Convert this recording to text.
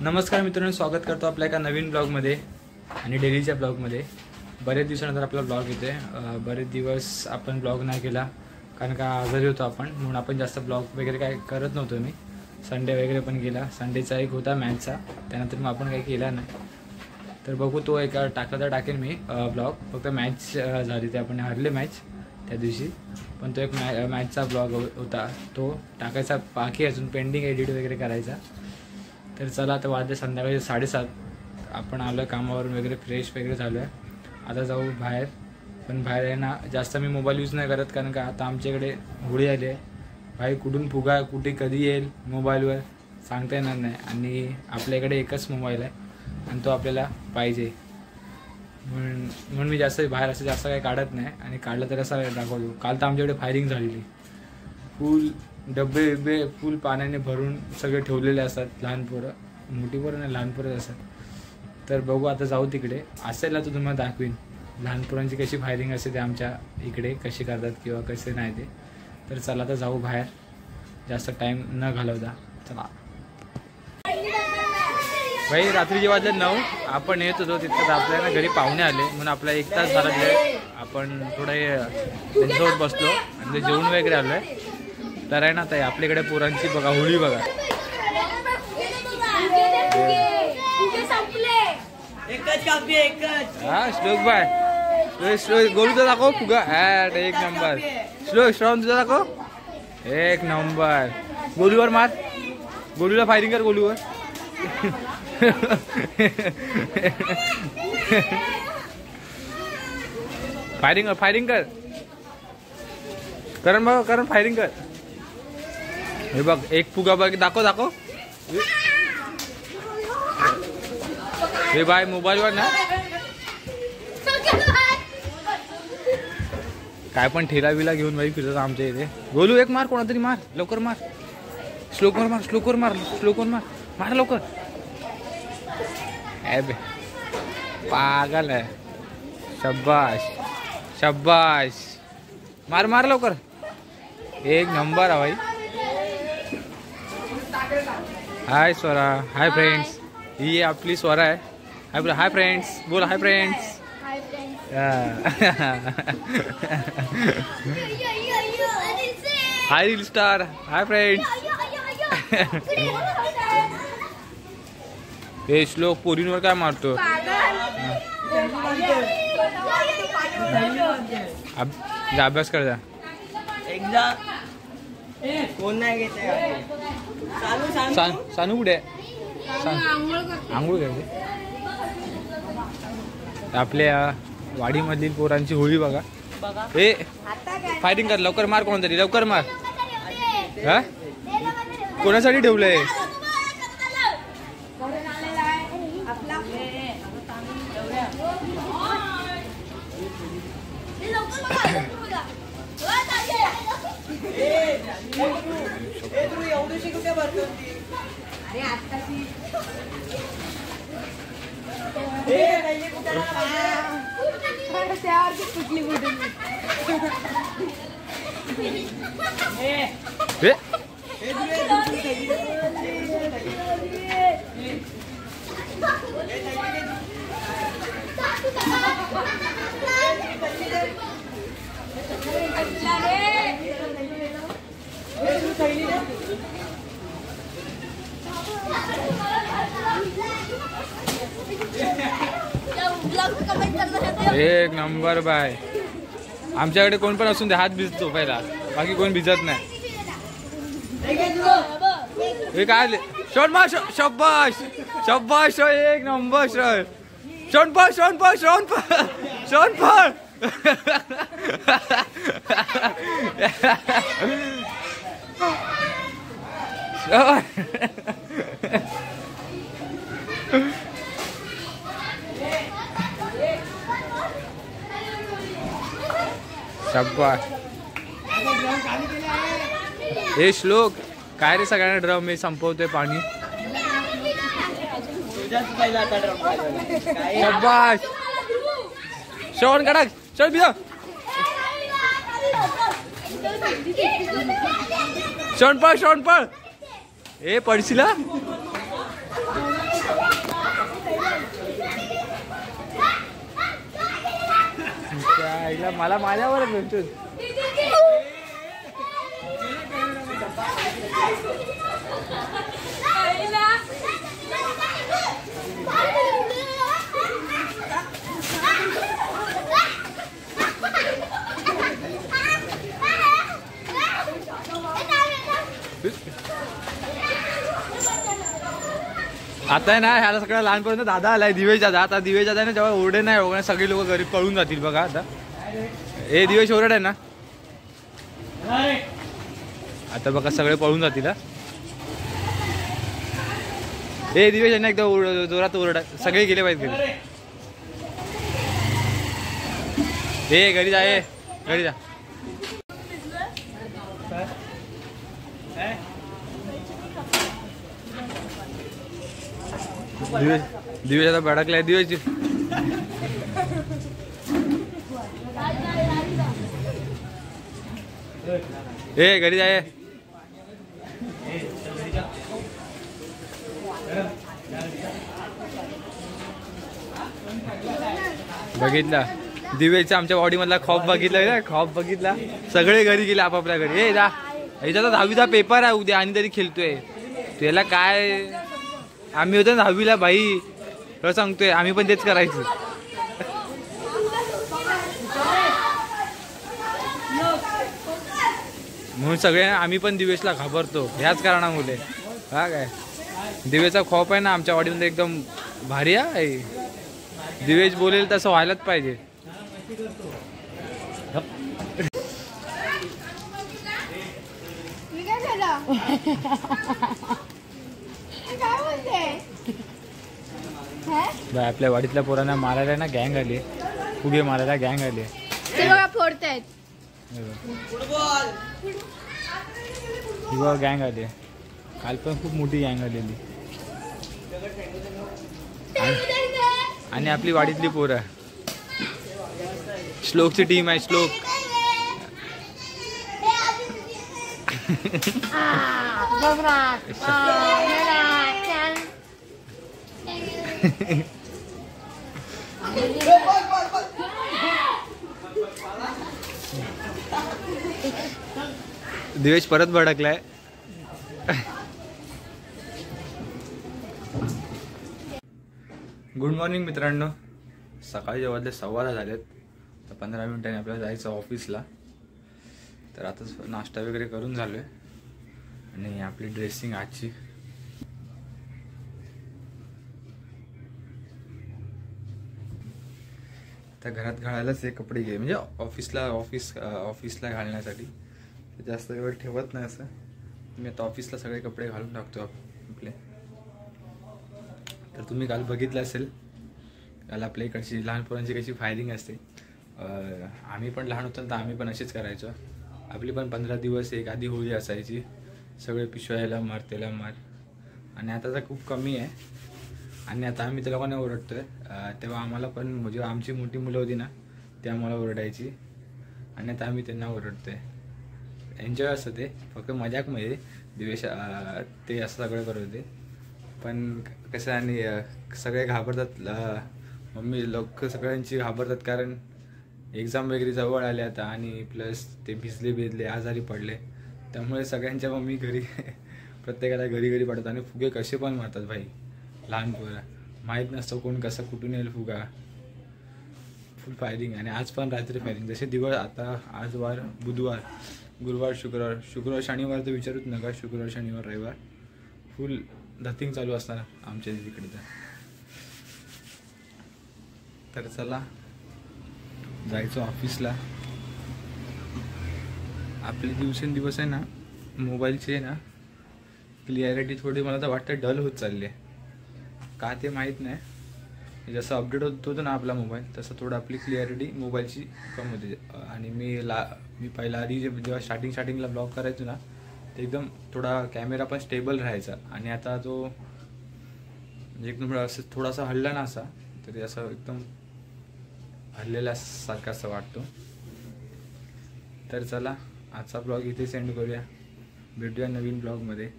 नमस्कार मित्रांनो, स्वागत करतो आपल्या एका नवीन ब्लॉगमध्ये आणि डेलीच्या ब्लॉगमध्ये। बरेच दिवसानंतर आपला ब्लॉग येतोय। बरेच दिवस आपण ब्लॉग नाही केला कारण का आजारी होतो आपण, म्हणून आपण जास्त ब्लॉग वगैरे काय करत नव्हतो। मी संडे वगैरे पण गेला, संडेचा एक होता मॅचचा, त्यानंतर मग आपण काही केला नाही। तर बघू तो एक टाकला तर टाकेन मी ब्लॉग। फक्त मॅच झाली ते आपण हरले मॅच त्या दिवशी, पण तो एक मॅचचा ब्लॉग होता तो टाकायचा बाकी, अजून पेंडिंग एडिट वगैरे करायचा। तर चला आता वाजले संध्याकाळी 7:30, आपण आलो आहे कामावरून वगैरे, फ्रेश वगैरे झालो आहे। आता जाऊ बाहेर, पण बाहेर आहे ना जास्त मी मोबाईल यूज नाही करत कारण का आता आमच्याकडे होळी आली आहे। भाई कुठून फुगा कुठे कधी येईल मोबाईलवर सांगता येणार नाही, आणि आपल्याकडे एकच मोबाईल आहे आणि तो आपल्याला पाहिजे, म्हणून मी जास्त बाहेर असं जास्त काही काढत नाही, आणि काढलं तर असं दाखवतो। काल तर आमच्याकडे फायरिंग झालेली, फुल डबे बिबे फुल पाण्याने भरून सगळे ठेवलेले असतात, लहान पोरं मोठी पोरं नाही लहान पोरं असतात। तर बघू आता जाऊ तिकडे, असेल तर तुम्हाला दाखवीन लहान पोरांची कशी फायरिंग असते ते आमच्या इकडे कशी करतात किंवा कसे नाही ते। तर चला आता जाऊ बाहेर, जास्त टाईम न घालवता चला। भाई रात्रीचे वाजले 9, आपण येत होतो तिथं आपल्याला घरी पाहुणे आले, म्हणून आपला 1 तास झाला आपण थोडे त्यांच्यासोबत बसलो आणि ते जेवण वगैरे आलो आहे। तर आहे ना ताई आपल्याकडे पोरांची बघा होळी बघा, हा श्लोक बाय श्लोक गोलूचा दाखव फुगा, एक नंबर श्लोक श्रावण तुझा दाखव एक नंबर। गोलूवर मार, गोलूला फायरिंग कर गोलूवर फायरिंग फायरिंग कर करण बघ, करण फायरिंग कर। हे बघ एक फुगा बघ, दाखव दाखव हे बाय मोबाईलवर ना काय पण ठेला बिला घेऊन बाई फिरत आमच्या इथे। गोलू एक मार, कोणातरी मार लवकर, मार श्लोकवर मार, श्लोकवर मार, श्लोकवर मार, मार लवकर। बे पागल है, शाबाश शाबाश, मार मार लवकर, एक नंबर है भाई। हाय स्वरा, हाय फ्रेंड्स, ही आपली स्वरा आहे। हाय हाय फ्रेंड्स बोल, हाय फ्रेंड्स, हाय रील स्टार, हाय फ्रेंड्स। हे श्लोक पोरींवर काय मारतो, अभ्यास कर जा। कोण नाही घेते सानू कुठे आंघोळ करते। आपल्या वाडीमधील पोरांची होळी बघा, ए फायरिंग कर लवकर, मार कोणतरी लवकर मार। हा कोणासाठी ठेवलंय, एक नंबर बाय। आमच्याकडे कोण पण असून दे हात भिजतो पहिला, बाकी कोण भिजत नाही। हे काय शॉट मार, शाबाश शाबाश, एक नंबर शॉट, शॉट पाळ शॉट पाळ शॉट पाळ शॉट पाळ शाबाश। हे श्लोक काय रे, सगळ्यांना ड्रम मी संपवतोय पाणी, शाबाश श्रवण कडक, चल बिया शॉट पळ ए पडशीला ऐकला मला माझ्यावरच भेटतो. आता आहे ना ह्याला सगळं लहानपर्यंत दादा आलाय दिवेश दादा. आता दिवेश दादा ना जेव्हा ओरडे नाही वगैरे सगळे लोक घरी पळून जातील बघा. आता हे दिवेश ओरड आहे ना आता बघा सगळे पळून जातील. हे दिवेश आहे ना एकदम जोरात ओरडा सगळे गेले पाहिजे घरी. हे घरी जा घरी जा. दिवेश आता भडकलाय. दिवेश ए घरी जाय. बघितला दिवेशचा आमच्या बॉडी मधला खॉप बघितला ना. खॉप बघितला सगळे घरी गेले आपापल्या घरी. ए जा याचा 10वीचा पेपर आहे उद्या आणि तरी खेळतोय. त्याला काय आम्ही होतो ना 10वीला भाई तुला सांगतोय आम्ही पण तेच करायचं. म्हणून सगळे आम्ही पण दिवेशला घाबरतो ह्याच कारणामुळे. हा काय दिवेशचा खॉप आहे ना आमच्या वाडीमध्ये एकदम भारी आहे. दिवेश बोलेल तसं व्हायलाच पाहिजे. आपल्या वाडीतल्या पोरांना मारायला ना गँग आली. फुगे मारायला गँग आली. फोडतायत गँग आली. काल पण खूप मोठी गँग आलेली. आणि आपली वाडीतली पोरं श्लोकची टीम आहे. श्लोक दिवेश परत भडकलाय. गुड मॉर्निंग मित्रांनो. सकाळी वाजले 10:15 झालेत. तर 15 मिनिटांनी आपल्याला जायचं ऑफिसला. तर आता नाश्ता वगैरे करून झालोय आणि आपली ड्रेसिंग आजची तर घरात घालायलाच हे कपडे घे म्हणजे ऑफिसला घालण्यासाठी. जास्त वेळ ठेवत नाही असं. मी आता ऑफिसला सगळे कपडे घालून टाकतो आपले. तर तुम्ही काल बघितलं असेल काल आपल्या इकडची लहान पोरांची कशी फायरिंग असते. आम्ही पण लहान होतो तर आम्ही पण असेच करायचो. आपली पण 15 दिवस एक आधी होळी असायची. सगळे पिशवायला मार त्याला मार. आणि आता तर खूप कमी आहे. आणि आता आम्ही त्या लोकांना ओरडतोय. तेव्हा आम्हाला पण जेव्हा आमची मोठी मुलं होती ना ते आम्हाला ओरडायची. आणि आता आम्ही त्यांना ओरडतोय. एन्जॉय असतं ते फक्त मजाकमध्ये. दिवेश ते असं सगळं करत होते. पण कसं आणि सगळे घाबरतात. मम्मी लोक सगळ्यांची घाबरतात कारण एक्झाम वगैरे जवळ आले आता. आणि प्लस ते भिजले आजारी पडले. त्यामुळे सगळ्यांच्या मम्मी घरी प्रत्येकाला घरी पाठवतात. आणि फुगे कसे पण मारतात भाई. लहान पोरं माहीत नसतं कोण कसं कुठून येईल फुगा. फुल फायरिंग. आणि आज पण रात्री फायरिंग. जसे दिवस आता आज वार बुधवार गुरुवार शुक्रवार शनिवार तर विचारूच नका. शुक्रवार शनिवार रविवार फुल धतिंग चालू असणार आमच्या तिकडे. तर चला जायचं ऑफिसला. आपले दिवसेंदिवस आहे ना मोबाईलची आहे ना क्लिअरिटी थोडी मला तर वाटतं डल होत चालली आहे. का ते माहीत नाही. जसं अपडेट होतो ना आपला मोबाईल तसं थोडं आपली क्लिअरिटी मोबाईलची कम होते. आणि मी पहिला आधी जेव्हा स्टार्टिंगला ब्लॉग करायचो ना ते एकदम थोडा कॅमेरा पण स्टेबल राहायचा. आणि आता तो म्हणजे एकदम असं थोडासा हल्ला ना असा तरी असं एकदम हल्लेल्यासारखा असं वाटतो. तर चला आजचा ब्लॉग इथे सेंड करूया. भेटूया नवीन ब्लॉगमध्ये.